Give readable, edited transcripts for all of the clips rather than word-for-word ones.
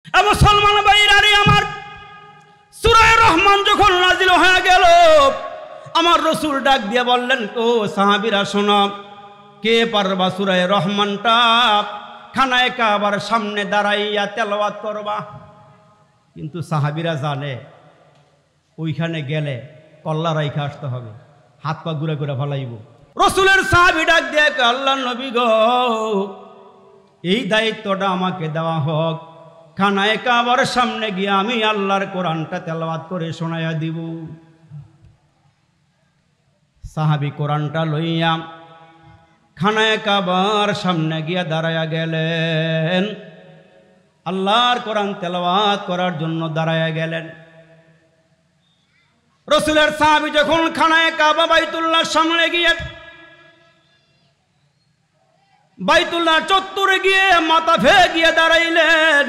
মুসলমান ভাইরারে আমার, সূরা রহমান যখন নাজিল হয়ে গেল, আমার রাসূল ডাক দিয়ে বললেন, ও সাহাবীরা শোনো, কে পারবা সূরা রহমানটা খানায়ে কাবার সামনে দাঁড়াইয়া তেলাওয়াত করবা? কিন্তু সাহাবীরা জানে ওইখানে গেলে কল্লা রাইখা আসতে হবে, হাত পা ঘুরে ঘুরে ফলাইব। রাসূলের সাহাবী ডাক দিয়ে, আল্লাহর নবী গো, এই দায়িত্বটা আমাকে দেওয়া হোক, খানায়ে কাবার সামনে গিয়ে আমি আল্লাহর কোরআনটা তেলাওয়াত করে শোনাইয়া দিব। সাহাবী কোরআনটা লইয়া খানায়ে কাবার সামনে গিয়া দাঁড়ায়া গেলেন, আল্লাহর কোরআন তেলাওয়াত করার জন্য দাঁড়ায়া গেলেন। রাসূলের সাহাবী যখন খানায়ে কাবা বাইতুল্লাহর সামনে গিয়ে বাইতুল্লাহ চত্বরে গিয়ে মাথা ফেলে গিয়ে দাঁড়াইলেন,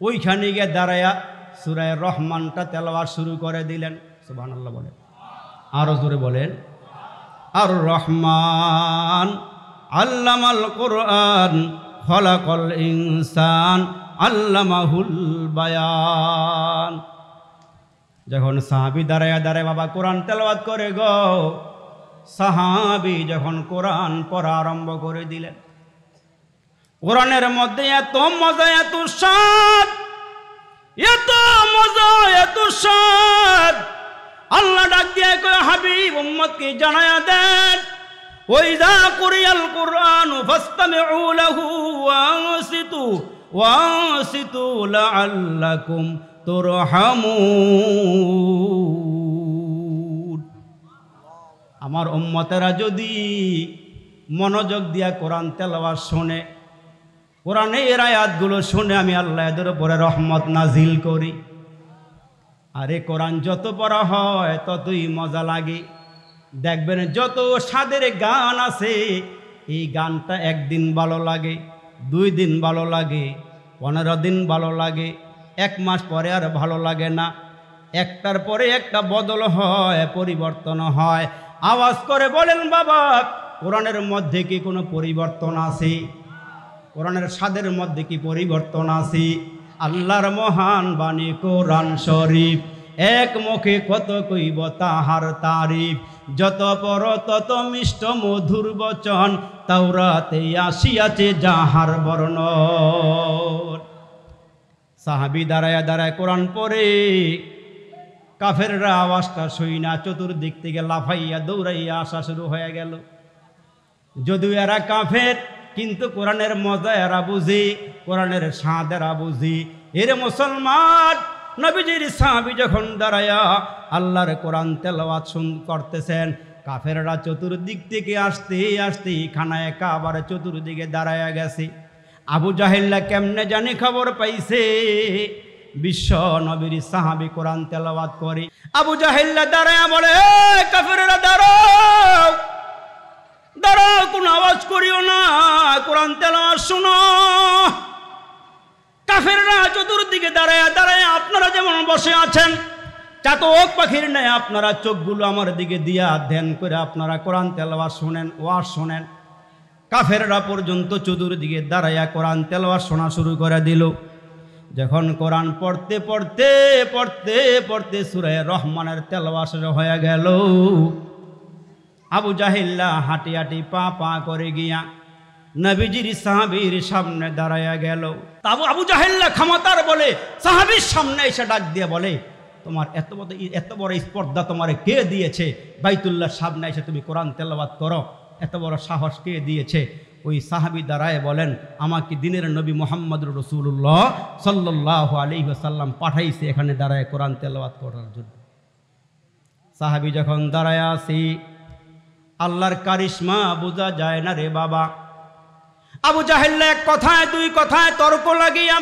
ওইখানে গিয়ে দাঁড়ায়া সূরা রহমানটা তেলাওয়াত শুরু করে দিলেন। সুবহানাল্লাহ বলেন, আরো জোরে বলেন। আর রহমান আল্লামাল কোরআন খলাকাল ইনসান আল্লামাহুল বায়ান। যখন সাহাবী দাঁড়ায় দাঁড়ায় বাবা কোরআন তেলাওয়াত করে গো, সাহাবী যখন কোরআন পড়া আরম্ভ করে দিলেন, কোরআনের মধ্যে এত মজা, এত স্বাদ, এত মজা, এত স্বাদ। আল্লাহ ডাক দিয়ে কয়, হাবিব উম্মতকে জানায়া দেন, ওয়াইযা কুরিয়াল কুরআনু ফাসতামিউ লাহু ওয়ানসিতু লাআল্লাকুম তুরহামুন। আমার উম্মতেরা যদি মনোযোগ দিয়া কোরআন তেলাওয়াত শোনে, কোরআনের আয়াতগুলো শুনে, আমি আল্লাহ এদের উপরে রহমত নাজিল করি। আরে কোরআন যত পড়া হয় ততই মজা লাগে। দেখবেন যত স্বাদের গান আছে, এই গানটা একদিন ভালো লাগে, 2 দিন ভালো লাগে, 15 দিন ভালো লাগে, 1 মাস পরে আর ভালো লাগে না। একটার পরে একটা বদল হয়, পরিবর্তন হয়। আওয়াজ করে বলেন বাবা, কোরআনের মধ্যে কি কোনো পরিবর্তন আছে? কোরআনের স্বাদের মধ্যে কি পরিবর্তন আছে? আল্লাহর মহান বাণী কোরআন শরীফ, এক মুখে কত কইব তাহার তারিফ, যত পড় তত মিষ্ট মধুর বচন, তাওরাতে আসিয়াছে যাহার বর্ণন। সাহাবী দাঁড়ায় দাঁড়ায় কোরআন পড়ে, কাফেররা আওয়াজটা শুই না চতুর্দিক থেকে লাফাইয়া দৌড়াইয়া আসা শুরু হয়ে গেল। যদিও এরা কাফের, কিন্তু কোরআনের মজা এরা বুঝি, কোরআনের স্বাদ এরা বুঝি। এরে মুসলমান, নবীজির সাহাবী যখন দাঁড়ায়া আল্লাহর কোরআন তেলাওয়াত করতেছেন, কাফেররা চতুর্দিক থেকে আসতে আসতে খানায়ে কাবার চতুর্দিকে দাঁড়ায়া গেছে। আবু জাহেল্লা কেমনে জানি খবর পাইছে বিশ্ব নবীর সাহাবী কোরআন তেলাওয়াত করে। আবু জাহেল্লা দাঁড়ায়া বলে, কাফেররা দাঁড়াও দাঁড়াও, কোনো আওয়াজ করিও না, কোরআন তেলাওয়াত শুনো। কাফেররা চতুর্দিকে দাঁড়ায় দাঁড়ায় আপনারা যেমন বসে আছেন, চাতক পাখির ন্যায় আপনারা চোখগুলো আমার দিকে দিয়া ধ্যান করে আপনারা কোরআন তেলাওয়াত শোনেন, ওয়াজ শোনেন। কাফেররা পর্যন্ত চতুর্দিকে দাঁড়াইয়া কোরআন তেলাওয়াত শোনা শুরু করে দিল। যখন কোরআন পড়তে পড়তে পড়তে পড়তে সূরা রহমানের তেলাওয়াত শেষ হয়ে গেল, আবু জাহেল্লা হাঁটি হাঁটি পা পা করে গিয়া নবীজির সাহাবীর সামনে দাঁড়ায়া গেল। আবু জাহেল্লা ক্ষমতার বলে সাহাবীর সামনে এসে ডাক দিয়ে বলে, তোমার এত বড় স্পর্ধা তোমারে কে দিয়েছে? বাইতুল্লাহর সামনে এসে তুমি কোরআন তেলাওয়াত করো, এত বড় সাহস কে দিয়েছে? ওই সাহাবী দাঁড়ায় বলেন, আমাকে দিনের নবী মুহাম্মদুর রাসূলুল্লাহ সাল্লাল্লাহু আলাইহি ওয়াসাল্লাম পাঠাইছে এখানে দাঁড়ায় কোরআন তেলাওয়াত করার জন্য। সাহাবী যখন দাঁড়ায় আসি, আল্লাহর কারিশমা বোঝা যায় না রে বাবা। আবু জাহেল্লা এক কথায় 2 কথায় তর্ক লাগিয়া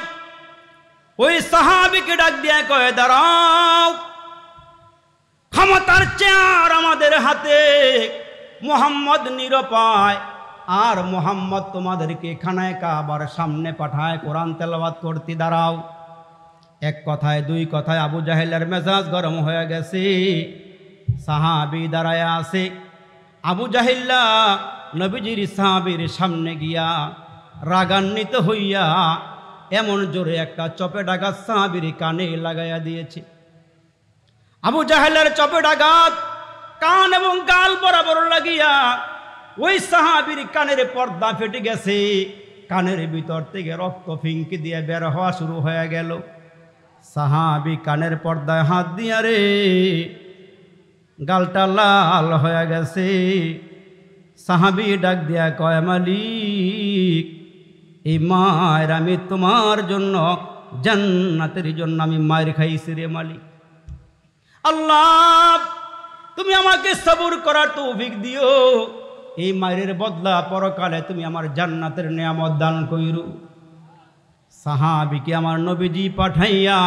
ওই সাহাবীকে ডাক দিয়ে কয়, দাঁড়াও, ক্ষমতার চেয়ার আমাদের হাতে, মুহাম্মদ নিরপায়, আর মুহাম্মদ তোমাদেরকে খানায়ে কাবার সামনে পাঠায় কোরআন তেলাওয়াত করতে, দাঁড়াও। এক কথায় 2 কথায় আবু জাহেলের মেজাজ গরম হয়ে গেছে। সাহাবী দাঁড়ায় আছে। আবু জাহেল্লা নবীজির সাহাবীর সামনে গিয়া রাগান্বিত হইয়া এমন জোরে একটা চপেট আঘাত সাহাবীর কানে লাগাইয়া দিয়েছে। আবু জাহেলের চপেট আঘাত কান এবং গাল বরাবর লাগিয়া ওই সাহাবীর কানের পর্দা ফেটে গেছে। কানের ভিতর থেকে রক্ত ফিঙ্কি দিয়ে বের হওয়া শুরু হয়ে গেল। সাহাবী কানের পর্দায় হাত দিয়া রে গালটা লাল হয়ে গেছে। সাহাবী ডাক দিয়া কয়, মালিক, এই মায়ের আমি তোমার জন্য জান্নাতের জন্য আমি মায়ের খাইছি রে মালিক। আল্লাহ, তুমি আমাকে সবর করার তৌফিক দিও। এই মায়ের বদলা পরকালে তুমি আমার জান্নাতের নিয়ামত দান কইরু। সাহাবীকে আমার নবীজি পাঠাইয়া,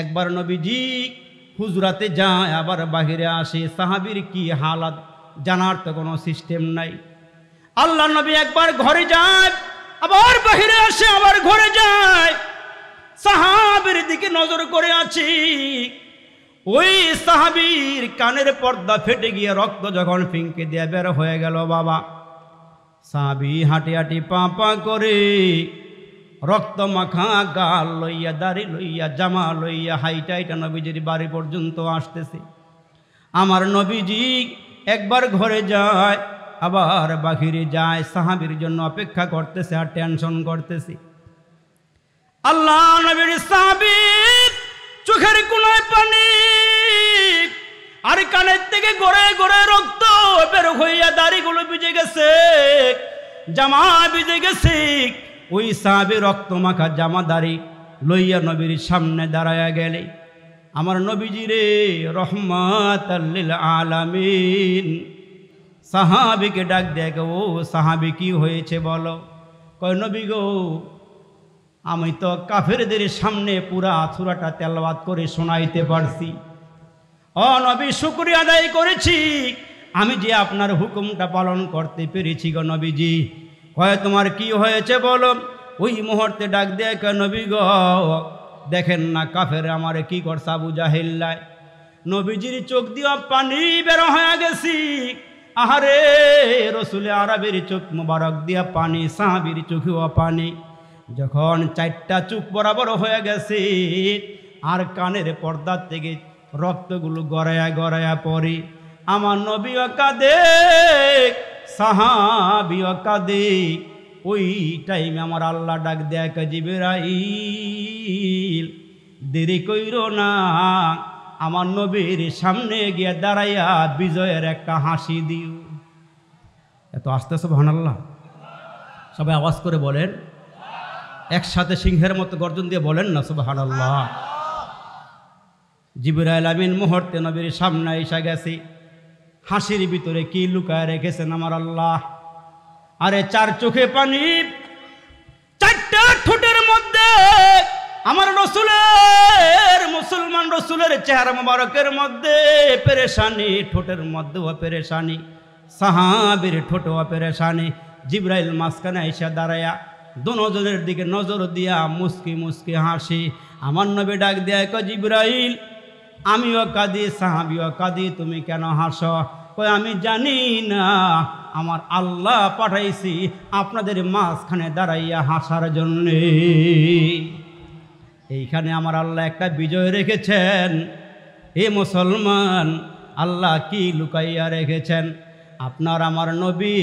একবার নবীজি হুজরাতে যায় আবার বাহিরে আসে। সাহাবীর কি হালাত জানার তো কোনো সিস্টেম নাই। আল্লাহ নবী একবার ঘরে যায়, আবার বাহিরে আসে, আবার ঘরে যায়। সাহাবীর দিকে নজর করে আছি। ওই সাহাবীর কানের পর্দা ফেটে গিয়ে রক্ত যখন ফিঙ্কে দিয়ে বের হয়ে গেল বাবা, সাহাবী হাঁটি হাঁটি পা পা করে রক্ত মাখা গাল লইয়া, দাড়ি লইয়া, জামা লইয়া হাইটা হাইটা নবীজির বাড়ি পর্যন্ত আসতেছে। আমার নবীজি একবার ঘরে যায়, আবার বাহিরে যায়, সাহাবীর জন্য অপেক্ষা করতেছে আর টেনশন করতেছে। আল্লাহ নবীর সাহাবী চোখের কোনায় পানি আর কানের থেকে গড়ে গড়ে রক্ত বের হইয়া, দাড়িগুলো ভিজে গেছে, জামা ভিজে গেছে। ওই সাহাবী রক্ত মাখা জামা দাড়ি লইয়া নবীর সামনে দাঁড়ায়া গেলে, আমার নবীজি রে রহমাতাল লিল আলামিন সাহাবীকে ডাক দেখে, ও সাহাবী কি হয়েছে বলো? কয়, নবী গো, আমি তো কাফেরদের সামনে পুরা সূরাটা তেলাওয়াত করে শোনাইতে পারছি। ও নবী, শুকরিয়া আদায় করেছি আমি যে আপনার হুকুমটা পালন করতে পেরেছি গো নবীজি। কয়, তোমার কি হয়েছে বলো? ওই মুহূর্তে ডাক দেয়, নবী গো, দেখেন না কাফের আমারে কি করছে আবু জাহেল্লায়। নবীজির চোখ দিয়া পানি বের হয়ে গেছি। আহারে, রসুলে আরবের চোখ মুবারক দিয়া পানি, সাহাবীর চোখেও পানি। যখন চারটা চোখ বরাবর হয়ে গেছে আর কানের পর্দার থেকে রক্তগুলো গড়ায়া গড়ায়া পড়ে, আমার নবীও কাঁদে, সাহাবীও কাঁদে। ওই টাইমে আমার আল্লাহ ডাক দেয়, জিবরাইল, দেরি কইরো না, আমার নবীর সামনে গিয়ে দাঁড়াইয়া বিজয়ের একটা হাসি দিও। এত আস্তে সুবহানাল্লাহ, সবাই আওয়াজ করে বলেন, একসাথে সিংহের মতো গর্জন দিয়ে বলেন না সুবহানাল্লাহ। জিবরাইল আমিন মুহূর্তে নবীর সামনে এসে গেছে। হাসির ভিতরে কি লুকায় রেখেছেন আমার আল্লাহ? আরে চার চোখে পানি, চারটা ঠোঁটের মধ্যে আমার রসুলের, মুসলমান রসুলের চেহারা মোবারকের মধ্যে পেরেশানি, ঠোঁটের মধ্যেও পেরেশানি, সাহাবীর ঠোঁটেও পেরেশানি। জিবরাইল মাঝখানে এসে দাঁড়ায়া দুজনের দিকে নজর দিয়া মুস্কি মুস্কি হাসি। আমার নবী ডাক দেয়, জিবরাইল, আমিও কাঁদি, সাহাবীও কাঁদি, তুমি কেন হাসো? কই, আমি জানি না, আমার আল্লাহ পাঠাইছি আপনাদের মাঝখানে দাঁড়াইয়া হাসার জন্যে। এইখানে আমার আল্লাহ একটা বিজয় রেখেছেন। এ মুসলমান, আল্লাহ কি লুকাইয়া রেখেছেন? আপনার আমার নবী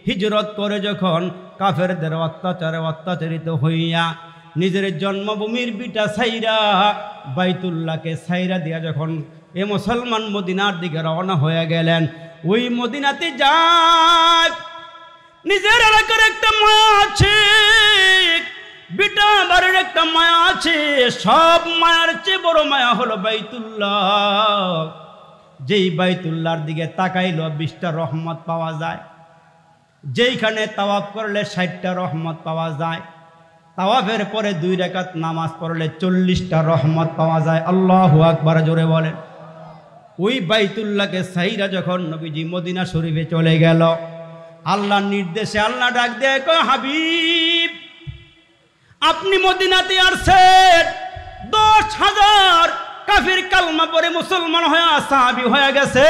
হিজরত করে যখন কাফেরদের অত্যাচারে অত্যাচারিত হইয়া নিজের জন্মভূমির বিটা সাইরা, বাইতুল্লাহকে সাইরা দিয়া যখন এ মুসলমান মদিনার দিকে রওনা হয়ে গেলেন, ওই মদিনাতে যায় নিজের এলাকার একটা মায়া আছে, বিটা বাড়ির একটা মায়া আছে। সব মায়ার চেয়ে বড় মায়া হলো বাইতুল্লাহ। যেই বাইতুল্লাহর দিকে তাকাইল 20টা রহমত পাওয়া যায়, যেইখানে তাওয়াফ করলে 60টা রহমত পাওয়া যায়, তাওয়াফের পরে 2 রাকাত নামাজ পড়লে 40টা রহমত পাওয়া যায়। আল্লাহু আকবার, জোরে বলেন। ওই বাইতুল্লাহকে সাইরা যখন নবীজি মদিনা শরীফে চলে গেল, আল্লাহর নির্দেশে আল্লাহ ডাক দেয়, হাবিব, আপনি মদিনাতে আসছেন, 10,000 কাফির কালমা পরে মুসলমান হয়ে সাহাবী হয়ে গেছে।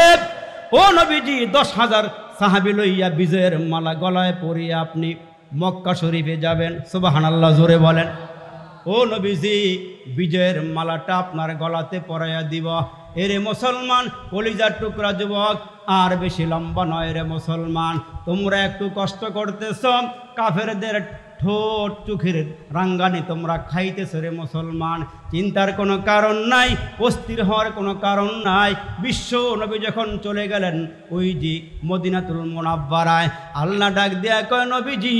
ও নবীজি, 10,000 সাহাবী লইয়া বিজয়ের মালা গলায় পরিয়ে আপনি মক্কা শরীফে যাবেন। সুবহানাল্লাহ, জোরে বলেন। ও নবীজি, বিজয়ের মালাটা আপনার গলাতে পরাইয়া দিব। এরে মুসলমান, কলিজার টুকরা যুবক, আর বেশি লম্বা নয় রে মুসলমান, তোমরা একটু কষ্ট করতেছ, কাফেরদের ঠোঁট চোখের রাঙ্গানি তোমরা খাইতেছ রে মুসলমান। চিন্তার কোনো কারণ নাই, অস্থির হওয়ার কোনো কারণ নাই। বিশ্ব নবী যখন চলে গেলেন ওই যে মদিনাতুল মুনাব্বারায়, আল্লাহ ডাক দেয়া কয়, নবীজি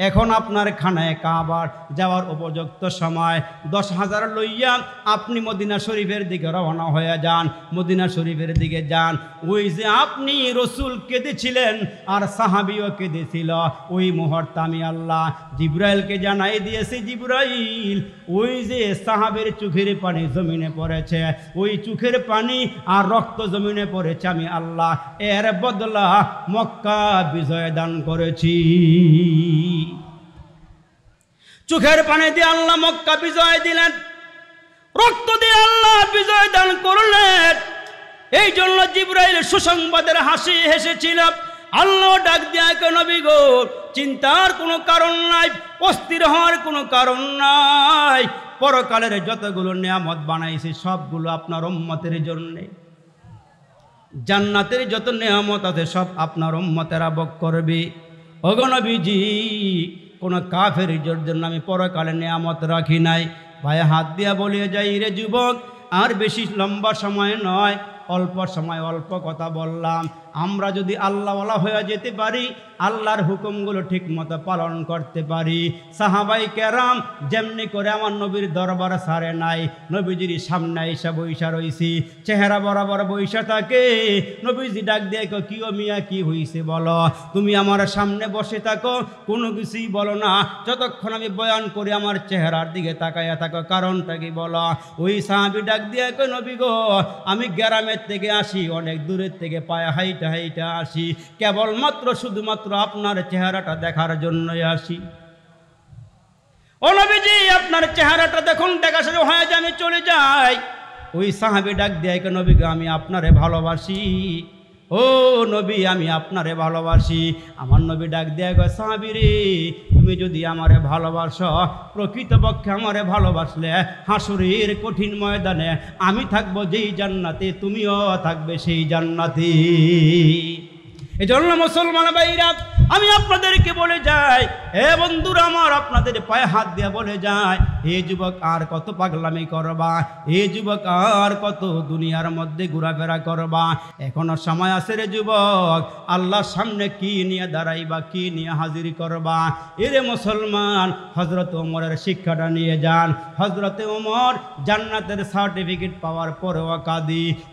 এখন আপনার খানায় কাবার যাওয়ার উপযুক্ত সময়। 10,000 লইয়া আপনি মদিনা শরীফের দিকে রওনা হয়ে যান, মদিনা শরীফের দিকে যান। ওই যে আপনি রসুল কেঁদেছিলেন আর সাহাবিও কেঁদেছিল, ওই মুহূর্তে আমি আল্লাহ জিব্রাইলকে জানাই দিয়েছি, জিব্রাইল ওই যে সাহাবের চোখের পানি জমিনে পড়েছে, ওই চোখের পানি আর রক্ত জমিনে পড়েছে, আমি আল্লাহ এর বদলা মক্কা বিজয় দান করেছি। চোখের পানি দিয়ে আল্লাহ মক্কা বিজয় দিলেন, রক্ত দিয়ে আল্লাহ বিজয় দান করলেন। এই জন্য জিব্রাইল সুসংবাদের হাসি হেসেছিল। আল্লাহ ডাক দিয়া কে, নবী গো, চিন্তার কোনো কারণ নাই, অস্থির হওয়ার কোনো কারণ নাই। পরকালের যতগুলো নিয়ামত বানাইছি সবগুলো আপনার উম্মতের জন্যে। জান্নাতের যত নিয়ামত আছে সব আপনার উম্মতেরা ভোগ করবে। ওগো নবীজি, কোনো কাফের জন্য আমি পরকালে নিয়ামত রাখি নাই। ভাই হাত দিয়া বলিয়ে যাই, রে যুবক, আর বেশি লম্বা সময় নয়, অল্প সময় অল্প কথা বললাম। আমরা যদি আল্লাহওয়ালা হয়ে যেতে পারি, আল্লাহর হুকুমগুলো ঠিক মতো পালন করতে পারি। সাহাবাই কেরাম যেমনি করে আমার নবীর দরবার সারে নাই, নবীজির সামনে এসে বৈশা রইছি, চেহারা বরাবর বৈশা থাকে। নবীজি ডাক দিয়ে কো, কি ও মিয়া, কি হইছে বলো? তুমি আমার সামনে বসে থাকো, কোনো কিছুই বলো না, যতক্ষণ আমি বয়ান করি আমার চেহারার দিকে তাকাইয়া থাকো, কারণটা কি বলো? ওই সাহাবী ডাক দিয়ে কো, নবী গো, আমি গ্রামের থেকে আসি, অনেক দূরের থেকে পায়ে হাইটা হাইটা আসি, কেবলমাত্র শুধুমাত্র আপনার চেহারাটা দেখার জন্যই আসি। ও নবীজি, আপনার চেহারাটা দেখুন, দেখা শেষ হয়ে যায় আমি চলে যাই। ওই সাহাবী ডাক দেয়, নবী গো, আমি আপনারে ভালোবাসি। ও নবী, আমি আপনারে ভালোবাসি। আমার নবী ডাক দেয়, সাহাবী রে, তুমি যদি আমারে ভালোবাসো, প্রকৃতপক্ষে আমারে ভালোবাসলে হাসরের কঠিন ময়দানে আমি থাকবো যেই জান্নাতে, তুমিও থাকবে সেই জান্নাতে। এই জন্য মুসলমান ভাইরা, আমি আপনাদেরকে বলে যাই, এ বন্ধুরা আমার, আপনাদের পায়ে হাত দিয়ে বলে যায়, এ যুবক আর কত পাগলামি করবা, এ যুবক আর কত দুনিয়ার মধ্যে ঘোরাফেরা করবা, এখনো সময় আছে রে যুবক। আল্লাহর সামনে কি নিয়ে দাঁড়াইবা, কি নিয়ে হাজির করবা। এরে মুসলমান, হযরত ওমরের শিক্ষাটা নিয়ে যান। হযরত ওমর জান্নাতের সার্টিফিকেট পাওয়ার পরেও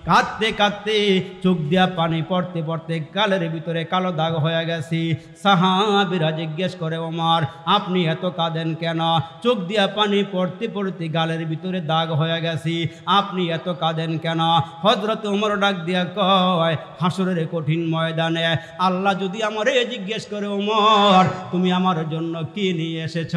কাঁদতে কাঁদতে চোখ দিয়া পানি পড়তে পড়তে গালের ভিতরে কালো দাগ হয়ে গেছে। সাহাবীরা জিজ্ঞেস করে, ওমর আপনি এত কাঁদেন কেন? চোখ দিয়া পানি পড়তে পড়তে গালের ভিতরে দাগ হয়ে গেছে, আপনি এত কাঁদেন কেন? হযরত ওমর ডাক দিয়া কয়, হাসরের কঠিন ময়দানে আল্লাহ যদি আমারে জিজ্ঞেস করে, ওমর তুমি আমার জন্য কি নিয়ে এসেছ,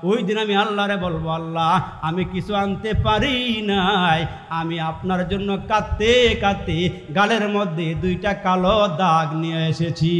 ওই দিন আমি আল্লাহরে বলবো, আল্লাহ আমি কিছু আনতে পারি নাই, আমি আপনার জন্য কাঁদতে কাঁদতে গালের মধ্যে 2টা কালো দাগ নিয়ে এসেছি।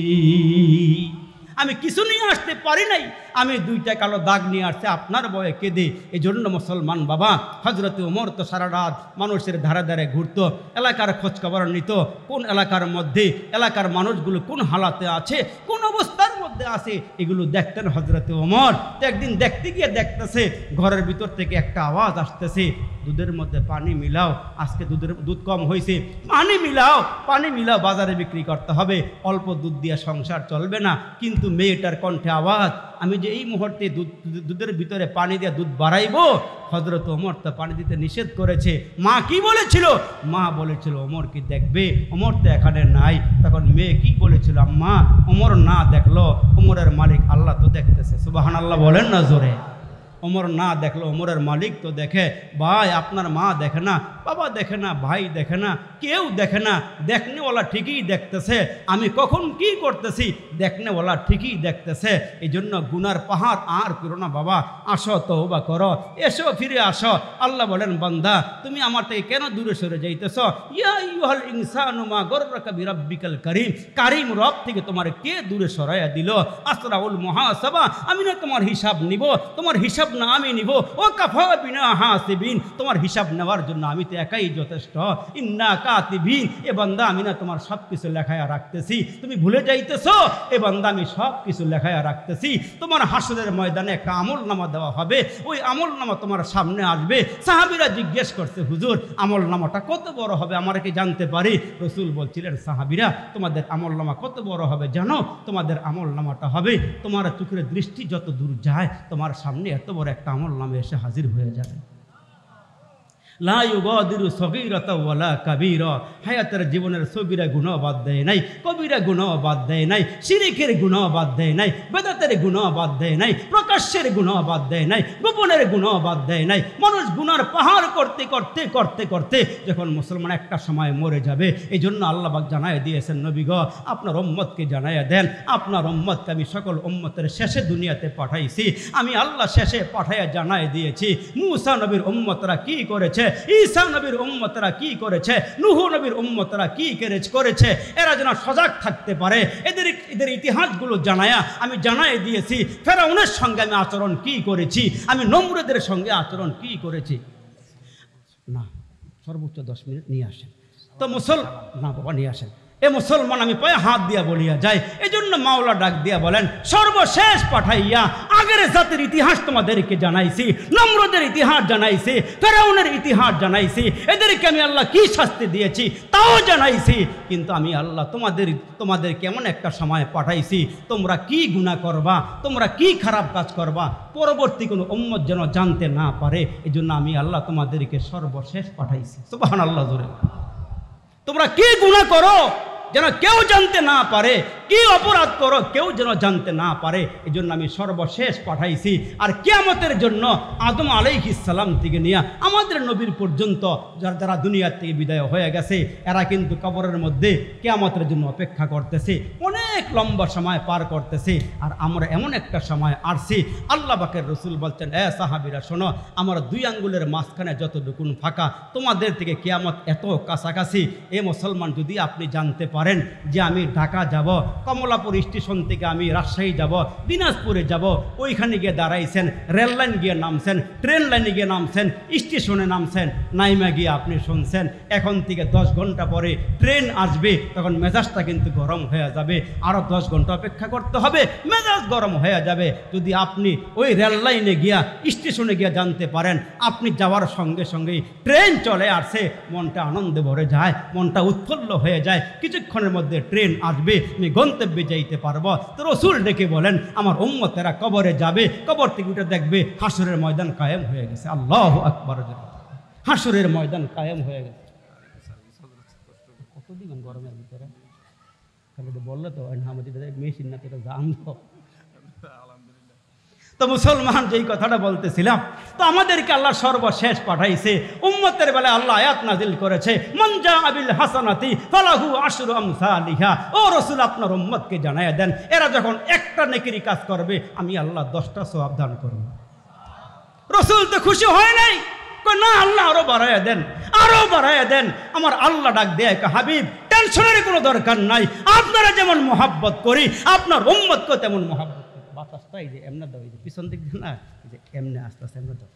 আমি কিছু নিয়ে আসতে পারি নাই, আমি 2টা কালো দাগ নিয়ে আসছে আপনার বয়ে কেঁদে। এই জন্য মুসলমান বাবা, হযরত ওমর তো সারা রাত মানুষের ধারে ধারে ঘুরত, এলাকার খোঁজখবর নিত, কোন এলাকার মধ্যে এলাকার মানুষগুলো কোন হালাতে আছে, কোন অবস্থার মধ্যে আছে, এগুলো দেখতেন হযরত ওমর। তো একদিন দেখতে গিয়ে দেখতেছে ঘরের ভিতর থেকে একটা আওয়াজ আসতেছে, দুধের মধ্যে পানি মিলাও, আজকে দুধ কম হয়েছে, পানি মিলাও, পানি মিলাও, বাজারে বিক্রি করতে হবে, অল্প দুধ দিয়ে সংসার চলবে না। কিন্তু মেয়েটার কণ্ঠে আওয়াজ, আমি যে এই মুহূর্তে দুধের ভিতরে পানি দিয়ে দুধ বাড়াইবো, হযরত ওমর তো পানি দিতে নিষেধ করেছে। মা কি বলেছিল? মা বলেছিল ওমর কি দেখবে, ওমর তো এখানে নাই। তখন মেয়ে কি বলেছিল, আম্মা ওমর না দেখলো, ওমরের মালিক আল্লাহ তো দেখতেছে। সুবহানাল্লাহ বলেন না জোরে। ওমর না দেখলো, ওমরের মালিক তো দেখে। ভাই আপনার মা দেখে না, বাবা দেখে না, ভাই দেখে না, কেউ দেখে না, দেখনেওয়ালা ঠিকই দেখতেছে। আমি কখন কি করতেছি দেখনেওয়ালা ঠিকই দেখতেছে। এই জন্য গুনার পাহাড় আর করো না বাবা, আসো তওবা করো, এসো ফিরে আসো। আল্লাহ বলেন বান্দা তুমি আমার থেকে কেন দূরে সরে যাইতেছ? ইয়া আইয়ুহাল ইনসানু মা গররাকা বিরাব্বিকাল কারীম, কারীম রব থেকে তোমার কে দূরে সরাইয়া দিল? আসরাউল মুহাসাবা, আমি না তোমার হিসাব নিব, তোমার হিসাব না আমি নিব। ও কাফা বিনা হাসিবিন, তোমার হিসাব নেওয়ার জন্য আমি তো একাই যথেষ্ট। ইন্না কাতিবিন, এ বান্দা আমি না তোমার সব কিছু লেখায়া রাখতেছি, তুমি ভুলে যাইতেছ? এ বান্দা আমি সব কিছু লেখায়া রাখতেছি। তোমার হাসরের ময়দানে একটা আমল নামা দেওয়া হবে, ওই আমল নামা তোমার সামনে আসবে। সাহাবীরা জিজ্ঞেস করছে হুজুর আমল নামাটা কত বড় হবে, আমরা কি জানতে পারি? রসুল বলছিলেন সাহাবীরা তোমাদের আমল নামা কত বড় হবে জানো? তোমাদের আমল নামাটা হবে তোমার চোখের দৃষ্টি যত দূর যায় তোমার সামনে এত বড় একটা আমল নামে এসে হাজির হয়ে যাবে। লা ইউগাদিরু সগীরাতা ওয়ালা কাবীরা, হায়াতের জীবনের সগীরা গুনাহ বাদ দেয় নাই, কবিরা গুনাহ বাদ দেয় নাই, শিরকের গুনাহ বাদ দেয় নাই, বেদাতের গুনাহ বাদ দেয় নাই, প্রকাশ্যের গুনাহ বাদ দেয় নাই, গোপনের গুনাহ বাদ দেয় নাই। মানুষ গুনার পাহাড় করতে করতে করতে করতে যখন মুসলমান একটা সময় মরে যাবে, এই জন্য আল্লাহ পাক জানায় দিয়েছেন নবী গো আপনার উম্মতকে জানাইয়া দেন, আপনার উম্মতকে আমি সকল উম্মতের শেষে দুনিয়াতে পাঠাইছি। আমি আল্লাহ শেষে পাঠাইয়া জানায় দিয়েছি মুসা নবীর উম্মতরা কি করেছে, ঈসা নবীর উম্মতরা কি করেছে, নূহ নবীর উম্মতরা কি করেছে। এরা যেন সজাগ থাকতে পারে, এদের ইতিহাসগুলো জানায়া আমি জানাই দিয়েছি। ফেরাউনের সঙ্গে আমি আচরণ কি করেছি, আমি নমরুদের সঙ্গে আচরণ কি করেছি। না সর্বোচ্চ 10 মিনিট নিয়ে আসেন তো না বাবা নিয়ে আসেন। এ মুসলমান আমি পায়ে হাত দিয়া বলিয়া যাই। এই জন্য মাওলা ডাক দিয়া বলেন সর্বশেষ পাঠাইয়া আগের জাতির ইতিহাস তোমাদেরকে জানাইছি, নমরুদের ইতিহাস জানাইছি, ফেরাউনের ইতিহাস জানাইছি, এদেরকে আমি আল্লাহ কি শাস্তি দিয়েছি তাও জানাইছি। কিন্তু আমি আল্লাহ তোমাদের কেমন একটা সময় পাঠাইছি, তোমরা কি গুনাহ করবা, তোমরা কি খারাপ কাজ করবা, পরবর্তী কোনো উম্মত যেন জানতে না পারে। এই জন্য আমি আল্লাহ তোমাদেরকে সর্বশেষ পাঠাইছি। সুবহানাল্লাহ জোরে। তোমরা কি গুনাহ করো যেন কেউ জানতে না পারে, কি অপরাধ করো কেউ যেন জানতে না পারে, এই জন্য আমি সর্বশেষ পাঠাইছি। আর কিয়ামতের জন্য আদম আলাইহিস সালাম থেকে নিয়ে আমাদের নবীর পর্যন্ত যারা দুনিয়ার থেকে বিদায় হয়ে গেছে, এরা কিন্তু কবরের মধ্যে কিয়ামতের জন্য অপেক্ষা করতেছে, অনেক লম্বা সময় পার করতেছে। আর আমরা এমন একটা সময় আসছি, আল্লাহ পাকের রসুল বলছেন এ সাহাবীরা শোনো, আমার 2 আঙ্গুলের মাঝখানে যতটুকুন ফাঁকা, তোমাদের থেকে কিয়ামত এত কাছাকাছি। এ মুসলমান যদি আপনি জানতে পারেন যে আমি ঢাকা যাব, কমলাপুর স্টেশন থেকে আমি রাজশাহী যাব, দিনাজপুরে যাব, ওইখানে গিয়ে দাঁড়াইছেন, রেল লাইন গিয়ে নামছেন, ট্রেন লাইনে গিয়ে নামছেন, স্টেশনে নামছেন, নাইমা গিয়ে আপনি শুনছেন এখন থেকে 10 ঘন্টা পরে ট্রেন আসবে, তখন মেজাজটা কিন্তু গরম হয়ে যাবে, আরও 10 ঘন্টা অপেক্ষা করতে হবে, মেজাজ গরম হয়ে যাবে। যদি আপনি ওই রেল লাইনে গিয়া স্টেশনে গিয়ে জানতে পারেন আপনি যাওয়ার সঙ্গে সঙ্গেই ট্রেন চলে আসছে, মনটা আনন্দে ভরে যায়, মনটা উৎফুল্ল হয়ে যায়, কিছুক্ষণের মধ্যে ট্রেন আসবে, আমি গন্তব্যে যাইতে পারবো। তো রসুল ডেকে বলেন আমার উম্মতেরা কবরে যাবে, কবর থেকে উঠে দেখবে হাসরের ময়দান কায়েম হয়ে গেছে। আল্লাহু আকবার, হাসরের ময়দান কায়েম হয়ে গেছে। কতদিন গরমের ভিতরে বললে তো আমাদের মেশিন না তো জানতো। তো মুসলমান যেই কথাটা বলতেছিলাম, তো আমাদেরকে আল্লাহ সর্বশেষ পাঠাইছে। উম্মতের বেলায় আল্লাহ আয়াত নাজিল করেছে মান জাআ বিল হাসানাতি ফালাহু আশরু আমসালিহা। ও রাসূল আপনার উম্মতকে জানায়া দেন এরা যখন একটা নেকির কাজ করবে আমি আল্লাহ 10টা সওয়াব দান করব। রাসূল তো খুশি হয় নাই, কই না আল্লাহ আরো বাড়ায়া দেন, আরো বাড়ায়া দেন। আমার আল্লাহ ডাক দেয় হাবিব টেনশনের কোনো দরকার নাই, আপনারা যেমন মহব্বত করি আপনার উম্মতকে তেমন মহব্বত। বাতাসটা এই যে এমনি দাও, এই যে পিছন দিক দিয়ে না, এই যে এমনি আস্তে আস্তে এমনি দাও।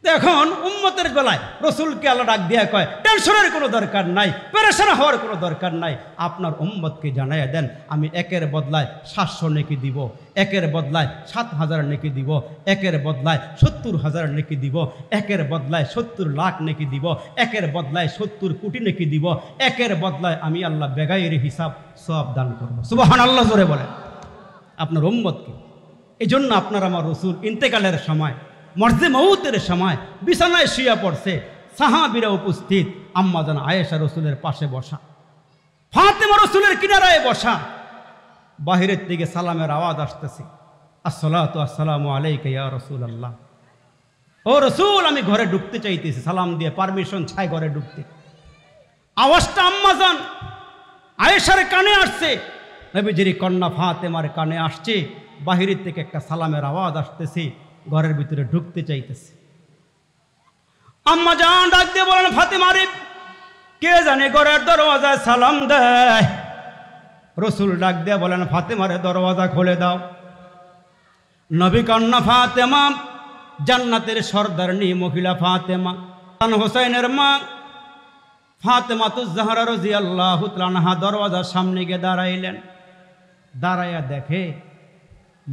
এখন উম্মতের বেলায় রসুলকে আল্লাহ ডাক দিয়া কয় টেনশনের কোনো দরকার নাই, পেরেশান হওয়ার কোনো দরকার নাই, আপনার উম্মতকে জানাইয়া দেন আমি একের বদলায় 700 নেকি দিব, একের বদলায় 7000 নেকি দিব, একের বদলায় 70,000 নেকি দিব, একের বদলায় 70 লাখ নেকি দিব, একের বদলায় 70 কোটি নেকি দিব, একের বদলায় আমি আল্লাহ বেগাইর হিসাব সওয়াব দান করব। সুবহানাল্লাহ জোরে বলেন আপনার উম্মতকে। এই জন্য আপনার আমার রসুল ইন্তেকালের সময়, মর্জে মউতের সময় বিছানায় শুয়ে পড়ছে, সাহাবীরা উপস্থিত, আম্মা জান আয়েশা রসুলের পাশে বসা, ফাতেমা রসুলের কিনারায় বসা, বাহিরের থেকে সালামের আওয়াজ আসতেছে আসসালাতু আসসালামু আলাইকা ইয়া রাসূলুল্লাহ। ও রসুল, আমি ঘরে ঢুকতে চাইতেছি, সালাম দিয়ে পারমিশন চাই ঘরে ঢুকতে। আওয়াজটা আম্মাজান আয়েশার কানে আসছে, নবীজির কন্যা ফাতেমার কানে আসছে, বাহিরের থেকে একটা সালামের আওয়াজ আসতেছে, ঘরের ভিতরে ঢুকতে চাইতেছে। আম্মাজান ডাক দিয়ে বলেন, ফাতেমা রে, কে জানে ঘরের দরওয়াজায় সালাম দেয়। রসুল ডাক দিয়ে বলেন, ফাতেমারে দরওয়াজা খুলে দাও। নবী কন্যা ফাতেমা, জান্নাতের সর্দারনি মহিলা ফাতেমা, হোসেনের মা ফাতেমাতুজ জাহরা রাদিয়াল্লাহু তাআলা আনহা দরওয়াজার সামনে গিয়ে দাঁড়াইলেন। দাঁড়াইয়া দেখে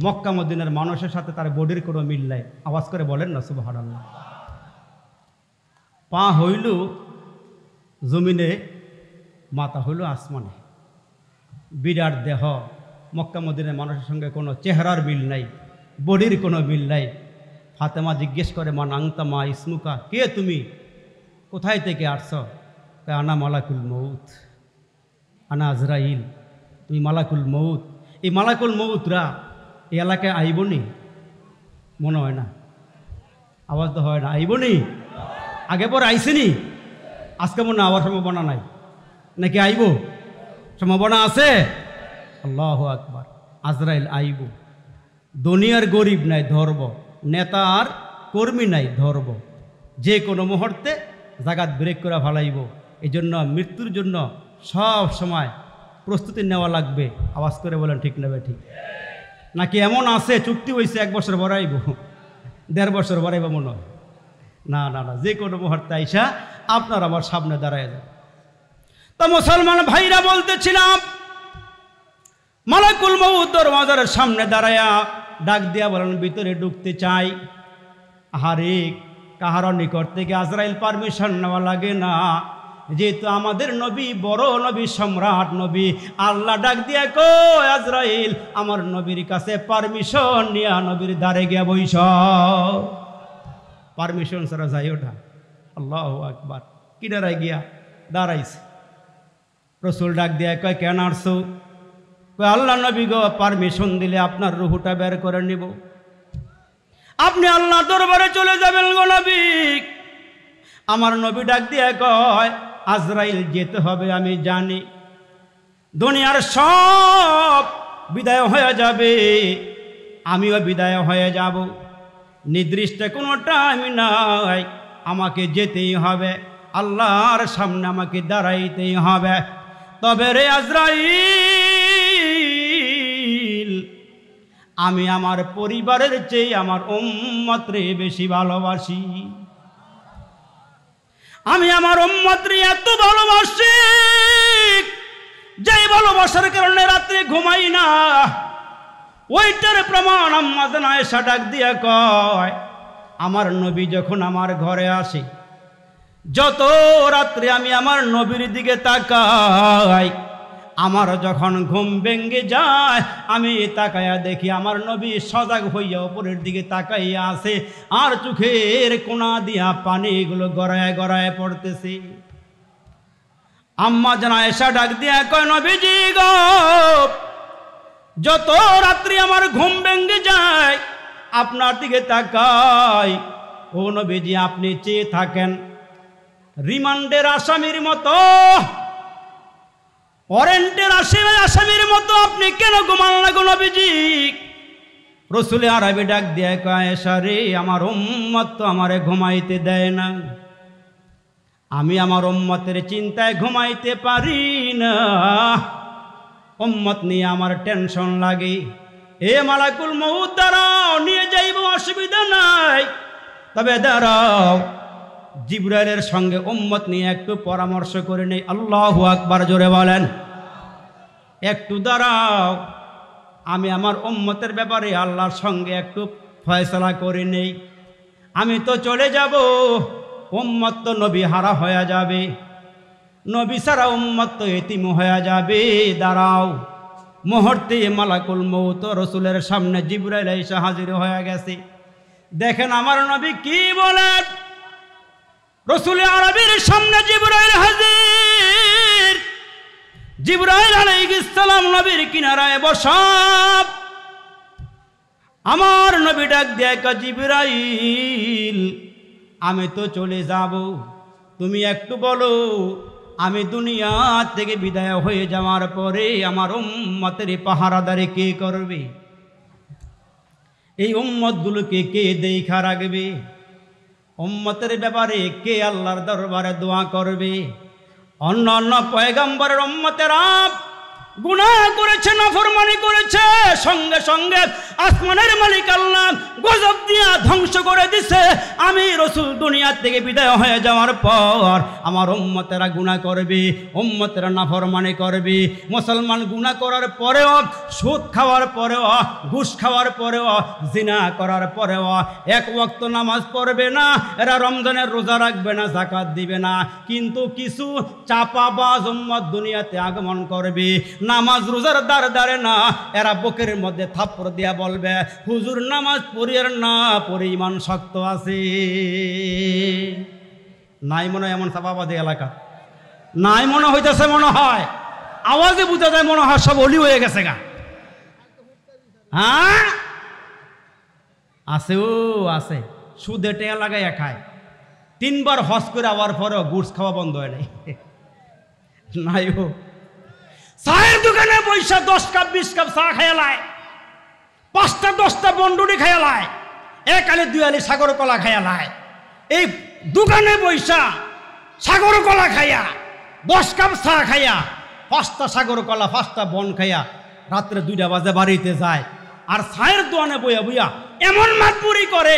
মক্কা মদিনার মানুষের সাথে তার বডির কোনো মিল নাই। আওয়াজ করে বলেন না সুবহানাল্লাহ। পা হইল জমিনে, মাথা হইল আসমানে, বিরাট দেহ। মক্কা মদিনার মানুষের সঙ্গে কোনো চেহারার মিল নাই, বডির কোনো মিল নাই। ফাতেমা জিজ্ঞেস করে, মান আংতা মা ইসমুকা, কে তুমি, কোথায় থেকে আসছ? আনা মালাকুল মউত, আনা আজরাইল, তুমি মালাকুল মউত। এই মালাকুল মউতরা এই এলাকায় আইবনি? মনে হয় না, আওয়াজ তো হয় না, আইবনি? আগে পরে আইসেনি, আজকে মনে আবার সম্ভাবনা নাই নাকি? আইব, সম্ভাবনা আছে। আল্লাহু আকবার। আজরাইল আইব। দুনিয়ার গরিব নাই ধরব, নেতা আর কর্মী নাই ধরব, যে কোনো মুহূর্তে জাগাত ব্রেক করে ফেলাইব। এই জন্য মৃত্যুর জন্য সব সময় প্রস্তুতি নেওয়া লাগবে। আওয়াজ করে বলেন ঠিক নেবে ঠিক নাকি? এমন আছে চুক্তি হয়েছে 1 বছর বাড়াইব, 1.5 বছর বাড়াইব মনে হয় না। না না, যে কোনো মুহূর্তে আইসা আপনার আমার সামনে দাঁড়ায় যাবে। তা মুসলমান ভাইরা বলতেছিলাম, মালাকুল মউত দরওয়াজার সামনে দাঁড়ায়া ডাক দিয়া বলেন, ভিতরে ঢুকতে চাই। আহারে, কাহার নিকট থেকে আজরাইল পারমিশন নেওয়া লাগে না, যেহেতু আমাদের নবী বড় নবী, সম্রাট নবী। আল্লাহ ডাক দিয়া কয়, আজরাইল আমার নবীর কাছে পারমিশন নিয়া নবীর দ্বারে গিয়া বইস। পারমিশন ছাড়া যাই ওঠা। আল্লাহু আকবার। কিনারায় গিয়া দাঁড়াইছে। রসুল ডাক দিয়া কয়, কেন আসছো? কয়, আল্লাহ নবী গো, পারমিশন দিলে আপনার রুহুটা বের করে নিব, আপনি আল্লাহ দরবারে চলে যাবেন গো নবী। আমার নবী ডাক দিয়া কয়, আজরাইল যেতে হবে আমি জানি, দুনিয়ার সব বিদায় হয়ে যাবে, আমিও বিদায় হয়ে যাব, নির্দিষ্ট কোনো টাইম নাই, আমাকে যেতেই হবে, আল্লাহর সামনে আমাকে দাঁড়াইতেই হবে। তবে রে আজরাইল, আমি আমার পরিবারের চেয়ে আমার উম্মতরে বেশি ভালোবাসি। আমি আমার উম্মতরে এত ভালোবাসি, যেই ভালোবাসার কারণে রাত্রে ঘুমাই না। ওইটার প্রমাণ আম্মা জান আয়েশা ডাক দিয়া কয়, আমার নবী যখন আমার ঘরে আসে, যত রাত্রে আমি আমার নবীর দিকে তাকাই, আমার যখন ঘুম ভেঙে যায়, আমি তাকাইয়া দেখি আমার নবী সজাগ হইয়া উপরের দিকে তাকাইয়া আছে, আর চোখের কোনা দিয়া পানিগুলো গড়ায় গড়ায় পড়তেছে। আম্মা জান আয়েশা ডাক দিয়া কয়, নবীজি গো, যত রাত্রি আমার ঘুম ভেঙে যায়, আপনার দিকে তাকাই, ও নবীজি আপনি চেয়ে থাকেন রিমান্ডের আসামির মতো, ওয়ারেন্টের আসামির মতো আপনি কেন ঘুমান না গো নবীজি? রসুল আরবি ডাক দিয়ে কয়, আয়েশা রে, আমার উম্মত তো আমারে ঘুমাইতে দেয় না, আমি আমার উম্মতের চিন্তায় ঘুমাইতে পারি না, উম্মত নিয়ে আমার টেনশন লাগে। এ মালাকুল মউত দাঁড়াও, নিয়ে যাইব, অসুবিধা নাই, তবে দাঁড়াও, জিবরাইলের সঙ্গে উম্মত নিয়ে একটু পরামর্শ করে নেই। আল্লাহু আকবার, জোরে বলেন। একটু দাঁড়াও, আমি আমার উম্মতের ব্যাপারে আল্লাহর সঙ্গে একটু ফয়সালা করে নেই। আমি তো চলে যাব, উম্মত তো নবী হারা হয়ে যাবে, নবী ছাড়া উম্মত তো এতিম হয়ে যাবে। দাঁড়াও। মুহূর্তে মালাকুল মউত রসুলের সামনে জিবরাইল এসে হাজির হয়ে গেছে। দেখেন আমার নবী কি বলেন। রসুল আরবির সামনে জিবরাইল হাজির। জিবরাইল আলাইহিস সালাম নবীর কিনারায় বসা। আমার নবী ডাক দেয় জিবরাইল, আমি তো চলে যাব, তুমি একটু বলো আমি দুনিয়া থেকে বিদায় হয়ে যাওয়ার পরে আমার উম্মতের পাহারাদারি কে করবে? এই উম্মতগুলোকে কে দেখা রাখবে? উম্মতের ব্যাপারে কে আল্লাহর দরবারে দোয়া করবে? অন্য অন্য পয়গম্বরের উম্মতেরা গুনাহ করেছে, নাফরমানি করেছে, সঙ্গে সঙ্গে আসমানের মালিক আল্লাহ গজব দিয়া ধ্বংস করে দিছে। আমি রাসূল দুনিয়া থেকে বিদায় হয়ে যাওয়ার পর আমার উম্মতেরা গুনাহ করবে, উম্মতেরা নাফরমানি করবে। মুসলমান গুনাহ করার পরেও, সুদ খাওয়ার পরেও, ঘুষ খাওয়ার পরেও, জিনা করার পরেও এক ওয়াক্ত নামাজ পড়বে না, এরা রমজানের রোজা রাখবে না, যাকাত দিবে না। কিন্তু কিছু চাপাবাজ উম্মত দুনিয়াতে আগমন করবে, নামাজ রোজার দ্বারে না, এরা বুকের মধ্যে থাপ্পড় দিয়া বলবে হুজুর নামাজ পড়িয়ার না পড়ে ইমান শক্ত আছে। নাই মনে হয় এমন চাপাবাজি এলাকা? নাই মনে হইতেছে, মনে হয় আওয়াজে বুঝা যায় মনে হয় সব অলি হয়ে গেছে গা। হ্যাঁ আছে, ও আছে, সুদে টেয়া লাগাইয়া খায়, 3 বার হজ করে আওয়ার পরেও গুড়স খাওয়া বন্ধ হয় নাই। নাই ও চায়ের দোকানে পয়সা 10 কাপ 20 কাপ চা খাইয়ালায়, 5টা 10টা বন্ডুরি খাইয়ালায়, 1 আলি 2 আলি সাগর কলা খাইয়ালায়। এই দোকানে পয়সা সাগর কলা খাইয়া, 10 কাপ চা খাইয়া, 5টা সাগর কলা 5টা বন খাইয়া রাত্রে 2টা বাজে বাড়িতে যায়। আর চায়ের দোকানে বইয়া বইয়া এমন মাতবুরি করে,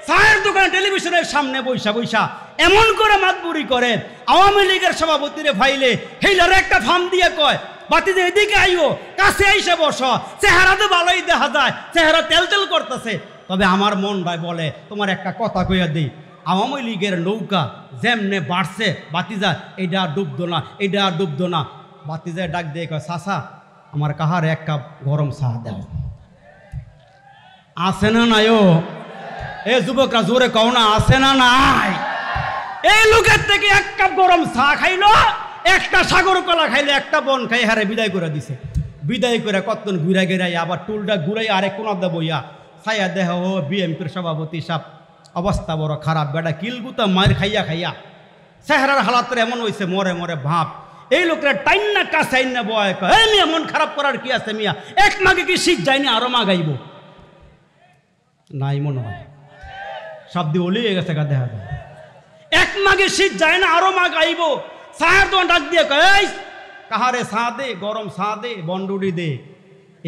চায়ের দোকানে টেলিভিশনের সামনে বইসা বইসা এমন করে মাতবুরি করে, আওয়ামী লীগের সভাপতিরে ফাইলে হেইলার একটা ফার্ম দিয়ে কয় বাতিতে এদিকে আইও, কাছে আইসে বসো, চেহারা তো ভালোই দেখা যায়, চেহারা তেল তেল করতেছে। তবে আমার মন ভাই বলে তোমার একটা কথা কইয়া দিই, আওয়ামী লীগের নৌকা যেমনে বাড়ছে বাতিজা এইটা ডুবতো না, এইটা ডুবতো না। বাতিজা ডাক দিয়ে কয় চাচা আমার কাহার 1 কাপ গরম চা দাও। আছে না নাই? ও এ যুবকরা জোরে কও না, আছে না নাই? এই লোকের থেকে 1 কাপ গরম চা খাইলো, 1টা সাগর কলা খাইলে, 1টা বন খাই হারে বিদায় করে দিছে। বিদায় করে কতক্ষণ ঘুরে ঘেরাই আবার টুলটা ঘুরাই আরেক কোনাতে বইয়া ছায়া দেহ ও বিএমপির সভাপতি সাহেব অবস্থা বড় খারাপ, বেটা কিলগুতা মায়ের খাইয়া খাইয়া চেহারার হালাত এমন হয়েছে মরে মরে ভাব। এই লোকরা টাইম না কাছে আইন না বয়, এই মিয়া মন খারাপ করার কি আছে মিয়া, 1 মাগে কি শীত যায়নি আরো মা গাইব? নাই মনে হয় সব দিয়ে অলিয়ে গেছে গা, দেখা যায় 1 মাগে শীত যায় না আরো মা গাইব। চায়ের দোকান ডাক দিয়ে কয় কাহারে চা দে, গরম চা দে, বন্ডুডি দে।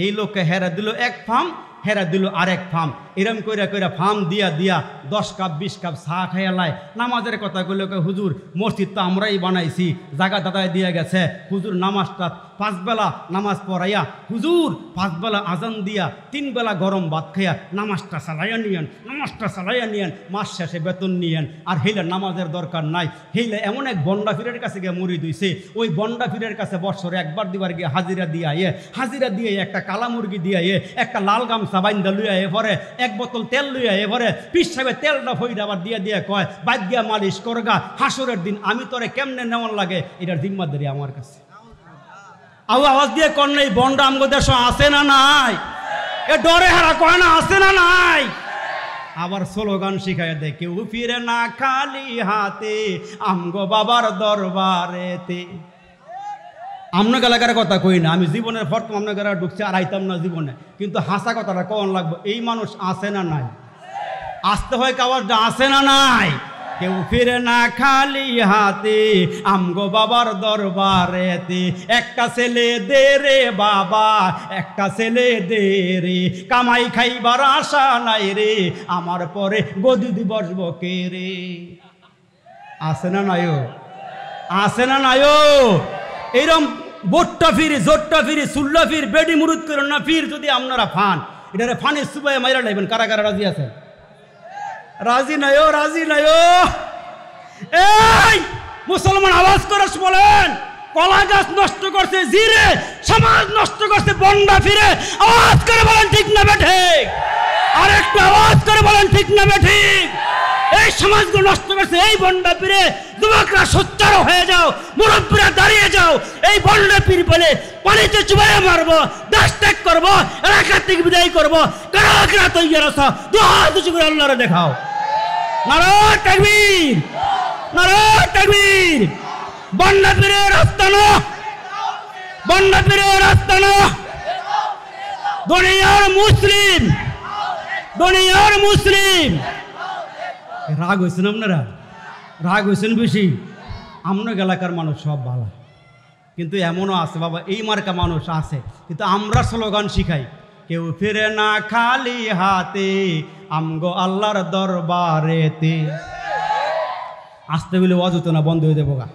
এই লোককে হেরা দিল 1 ফার্ম, হেরা দিল আরেক ফার্ম, এরম কইরা কইরা ফার্ম দিয়া দিয়া 10 কাপ 20 কাপ চা খাইয়ালায়। নামাজের কথা কইলে হুজুর মসজিদ তো আমরাই বানাইছি, জায়গা দাদায় দিয়ে গেছে, হুজুর নামাজটা 5 বেলা নামাজ পড়াইয়া, হুজুর 5 বেলা আজান দিয়া 3 বেলা গরম ভাত খাইয়া নামাজটা চালাইয়া নিয়েন, নামাজটা চালাইয়া নিয়েন, মাস শেষে বেতন নিয়েন। আর হেইলে নামাজের দরকার নাই। হেইলে এমন এক বন্ডা ফিরের কাছে গিয়ে মুড়ি দিছে, ওই বন্ডা ফিরের কাছে বছরে 1 বার 2 বার গিয়ে হাজিরা দিয়ে আয়ে, হাজিরা দিয়ে একটা কালা মুরগি দিয়ে আয়ে, একটা লাল গামছা বাইন্দা লইয়া এরপরে 1 বোতল তেল লইয়া এরপরে পিস সাহেবের তেলটা ফইরা আবার দিয়ে দিয়ে কয় বাদ গিয়া মালিশ করগা, হাসরের দিন আমি তোরে কেমনে নেওয়ার লাগে এটার জিম্মাদারি আমার কাছে। আওয়াজ দিয়ে কন নাই বন্ডা আমগো দেশ আছে না নাই? এ ডরে হারা কয় না আছে না নাই? আবার স্লোগান শিখাই দেয় কেউ ফিরে না খালি হাতে আমগো বাবার দরবারেতে। আপনার এলাকার কথা কই না, আমি জীবনের প্রথম আপনার এলাকায় ঢুকছি আর আইতাম না জীবনে, কিন্তু হাসা কথাটা কখন লাগবে, এই মানুষ আছে না নাই? আসতে হয় কাওয়াজটা আছে না নাই? কেউ ফিরে না খালি হাতে আমগো বাবার দরবারেতে, একটা ছেলে দে রে বাবা, একটা ছেলে দে রে, কামাই খাইবার আশা নাই রে, আমার পরে গদি বসবো কে রে। আছে না নাই? আছে না নাই? এইরকম বোটটা ফিরি, জোটটা ফিরি, সুল্লা ফির, বেডি মুরুদ করেন না ফির যদি আপনারা ফান, এটা ফানের সুবাই মাইরা লাইবেন। কারা কারা রাজি আছে? রাজি নাই? রাজি নাই? এই মুসলমান আওয়াজ করে বলেন, কলা গাছ নষ্ট করছে জিরে, সমাজ নষ্ট করছে বন্ডা ফিরে। আওয়াজ করে বলেন ঠিক না বেঠিক? আর একটু আওয়াজ করে বলেন ঠিক না বেঠিক? এই সমাজগুলো নষ্ট করছে এই বন্ডা পীরে। যুবকরা সোচ্চার হয়ে যাও, মুরব্বীরা দাঁড়িয়ে যাও। এই বন্ডা পীর বলে পানিতে চুবাইয়া মারবো, দেশ ত্যাগ করবো, এলাকা থেকে বিদায় করবো। কারা কারা তৈরি আছো? দুহাত উঁচু করে আল্লাহরে দেখাও। নারায়ে তাকবীর, নারায়ে তাকবীর। বন্যা পীরের আস্তানা, বন্যা পীরের আস্তানা। দুনিয়ার মুসলিম, দুনিয়ার মুসলিম। রাগ হয়েছেন আপনারা? রাগ হয়েছেন বেশি? আমরা এলাকার মানুষ সব ভালো, কিন্তু এমনও আছে বাবা এই মার্কা মানুষ আছে, কিন্তু আমরা স্লোগান শিখাই, কেউ ফিরে না খালি হাতে আমগো আল্লাহর দরবারেতে। আসতে বলে অযুত না, বন্ধ হয়ে যাবো গা।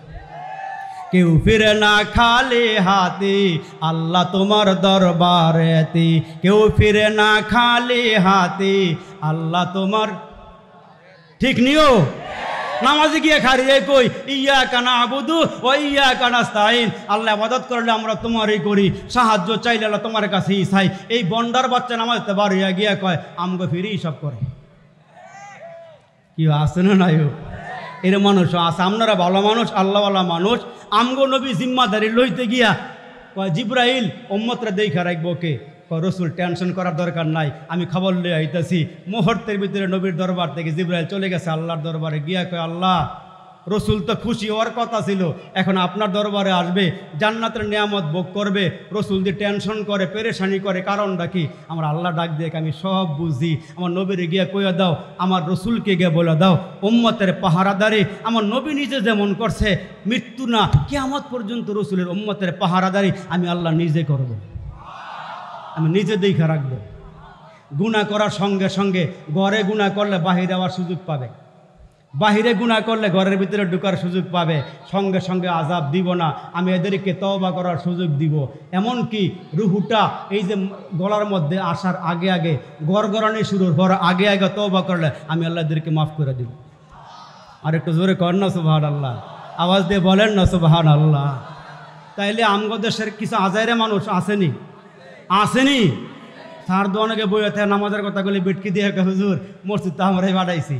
কেউ ফিরে না খালি হাতে আল্লাহ তোমার দরবারেতে, কেউ ফিরে না খালি হাতে আল্লাহ তোমার। ঠিক নিও? নামাজে গিয়ে খারিয়ে কই ইয়াকা নাবুদু ওয়া ইয়াকা নাস্তাইন। আল্লাহ ইবাদত করলে আমরা তোমারই করি, সাহায্য চাইলে আল্লাহ তোমার কাছেই চাই। এই বন্ডার বাচ্চা নামাজতে বার হইয়া গিয়া কয় আমগো ফিরি সব করে। কি আছে না নাই? এর মানুষ আছে। আপনারা ভালো মানুষ, আল্লাহওয়ালা মানুষ। আমগো নবী জিম্মাদারি লইতে গিয়া কয় জিব্রাইল উম্মতরা দেখা রাখবো কে? রসুল টেনশন করার দরকার নাই, আমি খবর লিয়ে আইতাছি। মুহূর্তের ভিতরে নবীর দরবার থেকে জিব্রাইল চলে গেছে আল্লাহর দরবারে। গিয়া কয় আল্লাহ, রসুল তো খুশি হওয়ার কথা ছিল, এখন আপনার দরবারে আসবে, জান্নাতের নিয়ামত ভোগ করবে। রসুল দিয়ে টেনশন করে, পেরেশানি করে, কারণটা কি? আমার আল্লাহ ডাক দিয়ে আমি সব বুঝি। আমার নবীরে গিয়া কইয়া দাও, আমার রসুলকে গিয়ে বলে দাও উম্মতের পাহারাদারি আমার নবী নিজে যেমন করছে, মৃত্যু না কিয়ামত পর্যন্ত রসুলের উম্মতের পাহারাদারি আমি আল্লাহ নিজে করব, আমি নিজে দেখা রাখবো। গুনাহ করার সঙ্গে সঙ্গে ঘরে গুনাহ করলে বাহিরে আবার সুযোগ পাবে, বাহিরে গুনাহ করলে ঘরের ভিতরে ঢুকার সুযোগ পাবে, সঙ্গে সঙ্গে আযাব দিব না, আমি এদেরকে তওবা করার সুযোগ দিব। এমনকি রুহুটা এই যে গলার মধ্যে আসার আগে আগে, গড়গড়ানি শুরুর পর আগে আগে তওবা করলে আমি আল্লাহ এদেরকে মাফ করে দিব। আর একটু জোরে কর না সুবহানাল্লাহ, আওয়াজ দিয়ে বলেন না সুবহানাল্লাহ। তাইলে আমগো দেশের কিছু আজাইরে মানুষ আসেনি, আসেনি? সার দোয়ানকে বইয়া থাকে নামাজের কথা বলে বেটকি দিয়ে হুজুর মসজিদ তো আমরাই বাড়াইছি,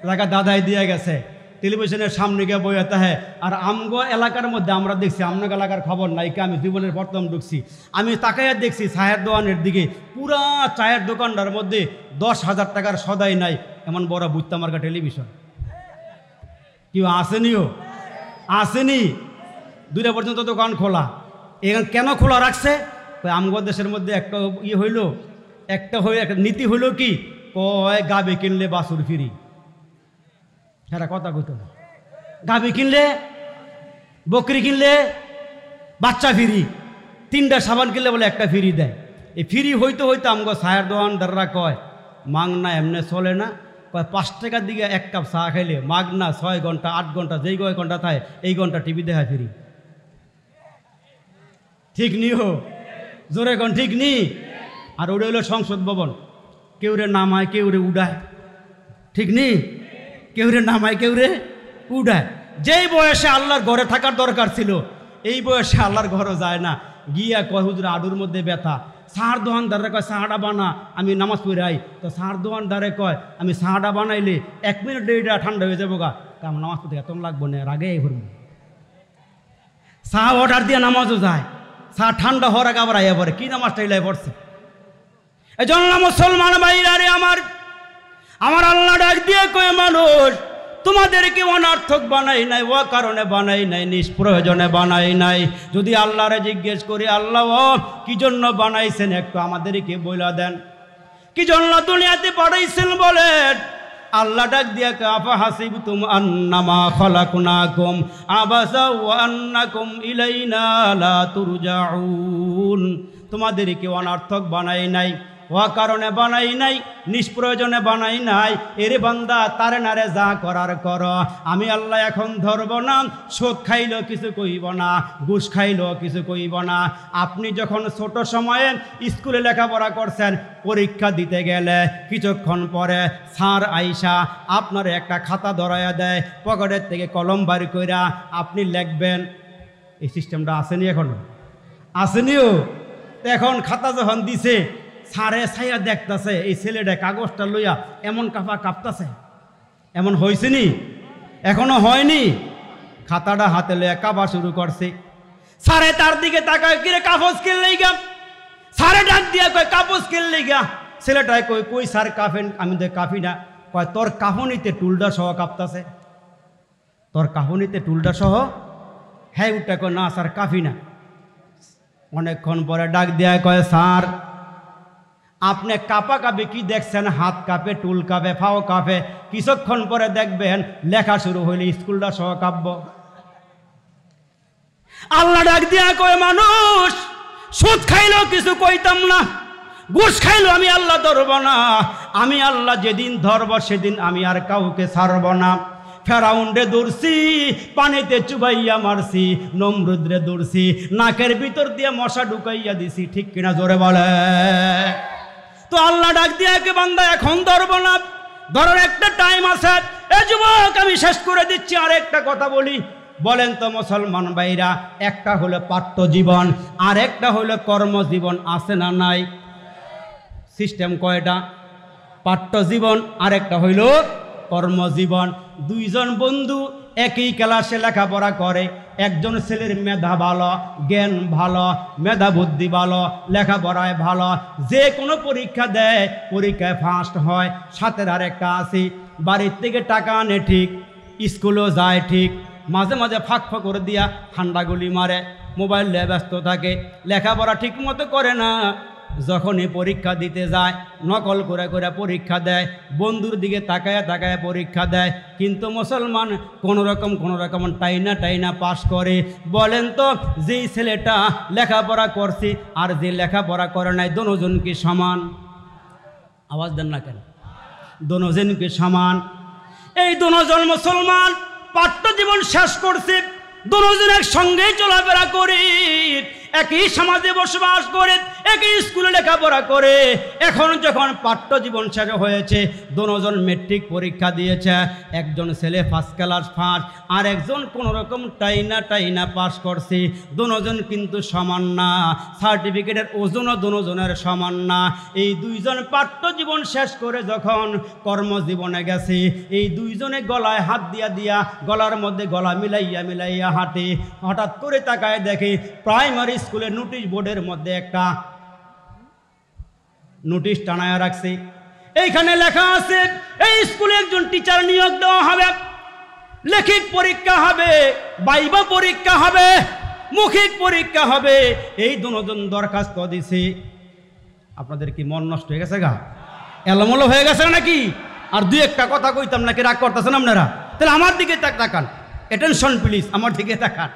এলাকা দাদাই দিয়ে গেছে, টেলিভিশনের সামনে গিয়ে বইয়া থাকে। আর আমগো এলাকার মধ্যে আমরা দেখছি, আপনার এলাকার খবর নাই কে, আমি জীবনের প্রথম ঢুকছি, আমি তাকাইয়া দেখছি চায়ের দোকানের দিকে, পুরা চায়ের দোকানটার মধ্যে 10,000 টাকার সদাই নাই, এমন বড় বুঝতে আমার টেলিভিশন। কেউ আসেনিও? আসেনি? 2টা পর্যন্ত দোকান খোলা। এখানে কেন খোলা রাখছে? আমগো দেশের মধ্যে একটা হইল, একটা নীতি হইল কি, কয় গাবি কিনলে বাছুর ফিরি। হ্যাঁ কথা কইতো না, গাবি কিনলে, বকরি কিনলে বাচ্চা ফিরি, 3টা সাবান কিনলে বলে একটা ফিরি দেয়। এই ফিরি হইতে হইতে আমগো চায়ের দোকানদাররা কয় মাগনা এমনি চলে না, কয় 5 টাকার দিকে 1 কাপ চা খাইলে মাগনা 6 ঘন্টা 8 ঘন্টা যেই কয় ঘন্টা থাকে এই ঘন্টা টিভি দেখা ফিরি। ঠিক নিও? জোরে কোন ঠিক নি? আর ওটা হইল সংসদ ভবন, কেউ রে নামায় কেউ রে উড়ায়, ঠিক নি? কেউ রে নামায় কেউ রে উড়ায়। যেই বয়সে আল্লাহর ঘরে থাকার দরকার ছিল এই বয়সে আল্লাহর ঘরও যায় না, গিয়া কয় হুজুর আডুর মধ্যে ব্যথা। চার দোকানদারে কয় চাটা বানা, আমি নামাজ পড়ে আই। তো চার দোকানদারে কয় আমি চাটা বানাইলে 1 মিনিট দেরিটা ঠান্ডা হয়ে যাবো গা, আমার নামাজ পড়তে এত লাগবো না, আগে এই করবো। চা অর্ডার দিয়ে নামাজও যায়, চা ঠান্ডা হওয়ার আগে আবার আইয়া পড়ে, কি নামাজটা ইলাই পড়ছে। এই জন্য মুসলমান ভাইরা রে আমার, আমার আল্লাহ ডাক দিয়ে কয় মানুষ তোমাদেরকে অনার্থক বানাই নাই, ও কারণে বানাই নাই, নিষ্প্রয়োজনে বানাই নাই। যদি আল্লাহরে জিজ্ঞেস করি আল্লাহ কি জন্য বানাইছেন একটু আমাদেরকে বইলা দেন, কি জন্য দুনিয়াতে পাঠাইছেন বলেন। আল্লাহ ডাক দিয়া আফা হাসিবতুম আন্নামা খালাকনাকুম আবাসা ওয়া আন্নাকুম ইলাইনা লা তুরজাউন। তোমাদেরকে অনার্থক বানাই নাই, ও কারণে বানাই নাই, নিষ্প্রয়োজনে বানাই নাই। এরে বান্দা তারে নারে যা করার কর, আমি আল্লাহ এখন ধরব না। সুদ খাইল কিছু কইব না, ঘুষ খাইল কিছু কইব না। আপনি যখন ছোট সময়ে স্কুলে লেখাপড়া করছেন, পরীক্ষা দিতে গেলে কিছুক্ষণ পরে স্যার আইসা আপনার একটা খাতা ধরাইয়া দেয়, পকেটের থেকে কলম বার কইরা আপনি লিখবেন। এই সিস্টেমটা আসেনি এখনো? আসেনিও? এখন খাতা যখন দিছে সারে ছাইয়া দেখতেছে এই ছেলেটা কাগজটা লইয়া এমন কাঁপতাছে, এমন হয়েছে নি? এখনো হয়নি। খাতাটা হাতে লইয়া কাঁপা শুরু করছে। সারে তার দিকে তাকায়, কিরে কাফস কিনলেই গা? সারে ডাক দিয়া কয় কাপস কিনলেই গা? ছেলেটাই কই কই স্যার কাফেন, আমি তো কাফি না। কয় তোর কাফনিতে টুলডা সহ কাঁপতাছে, তোর কাফনিতে টুলডা সহ। হ্যাঁ উঠটা কয় না স্যার কাফি না। অনেকক্ষণ পরে ডাক দিয়া কয় স্যার আপনি কাপা কাপে কি দেখছেন? হাত কাঁপে, টুল কাঁপে, ফাও কাঁপে। কিছুক্ষণ পরে দেখবেন লেখা শুরু হইলে স্কুলটা সহ কাঁপব। আল্লাহ ডাক দিয়া কয় মানুষ সুদ খাইলেও কিছু কইতাম না, ঘুষ খাইলেও আমি আল্লাহ ধরব না। আমি আল্লাহ যেদিন ধরব সেদিন আমি আর কাউকে ছাড়ব না। ফেরাউন্ডে দৌড়ছি, পানিতে চুবাইয়া মারছি, নমরুদরে দৌড়ছি, নাকের ভিতর দিয়ে মশা ঢুকাইয়া দিছি। ঠিক কিনা জোরে বলে? তো আল্লাহ ডাক দিয়া কে বান্দা এখন ধরব না, ধরার একটা টাইম আছে। এ যুবক আমি শেষ করে দিচ্ছি, আর একটা কথা বলি। বলেন তো মুসলমান ভাইরা, একটা হলো পাঠ্য জীবন আর একটা হলো কর্মজীবন, আছে না নাই? সিস্টেম কয়টা? পাঠ্য জীবন আর একটা হইল কর্মজীবন। দুইজন বন্ধু একই ক্লাসে লেখাপড়া করে। একজন ছেলের মেধা ভালো, জ্ঞান ভালো, মেধা বুদ্ধি ভালো, লেখাপড়ায় ভালো, যে কোনো পরীক্ষা দেয় পরীক্ষায় ফার্স্ট হয়। সাথে আর একটা আছে বাড়ির থেকে টাকা আনে ঠিক, স্কুলেও যায় ঠিক, মাঝে মাঝে ফাঁক ফাঁক করে দিয়া ঠান্ডাগুলি মারে, মোবাইল নিয়ে ব্যস্ত থাকে, লেখাপড়া ঠিক মতো করে না। যখনই পরীক্ষা দিতে যায় নকল করে করে পরীক্ষা দেয়, বন্ধুর দিকে তাকায় তাকায় পরীক্ষা দেয়। কিন্তু মুসলমান কোনো রকম টাইনা পাস করে। বলেন তো যেই ছেলেটা লেখাপড়া করছে আর যে লেখাপড়া করে নাই, দুজন কি সমান? আওয়াজ দেন না কেন? দুজন কি সমান? এই দুজন মুসলমান পাঠ্য জীবন শেষ করছে, দুজন একসঙ্গেই চলাফেরা করে, একই সমাজে বসবাস করে, একই স্কুলে লেখাপড়া করে। এখন যখন পাঠ্য জীবন শেষ হয়েছে, দুজন মেট্রিক পরীক্ষা দিয়েছে। একজন ছেলে ফার্স্ট ক্লাস ফার্স্ট, আর একজন কোনো রকম টাইনা পাস করছে। দুজন কিন্তু সমান না, সার্টিফিকেটের ওজনও দুজনের সমান না। এই দুইজন পাঠ্য জীবন শেষ করে যখন কর্মজীবনে গেছে, এই দুইজনে গলায় হাত দিয়া গলার মধ্যে গলা মিলাইয়া হাঁটে। হঠাৎ করে তাকায় দেখে প্রাইমারি স্কুলের নোটিশ বোর্ডের মধ্যে একটা নোটিশ টানায়া রাখছে। এইখানে লেখা আছে এই স্কুলে একজন টিচার নিয়োগ দেওয়া হবে, লিখিত পরীক্ষা হবে, ভাইবা পরীক্ষা হবে, মৌখিক পরীক্ষা হবে। এই দুজন দরখাস্ত দিছে। আপনাদের কি মন নষ্ট হয়ে গেছে গা? এলোমেলো হয়ে গেছে নাকি? আর দুই একটা কথা কইতাম নাকি রাগ করতেছেন আপনারা? তাহলে আমার দিকে তাকান, অ্যাটেনশন প্লিজ, আমার দিকে তাকান।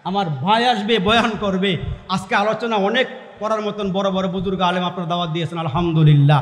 আমার ভাই আসবে, বয়ান করবে। আজকে আলোচনা অনেক করার মতন বড় বড় বুজুর্গ আলেম আপনারা দাওয়াত দিয়েছেন, আলহামদুলিল্লাহ।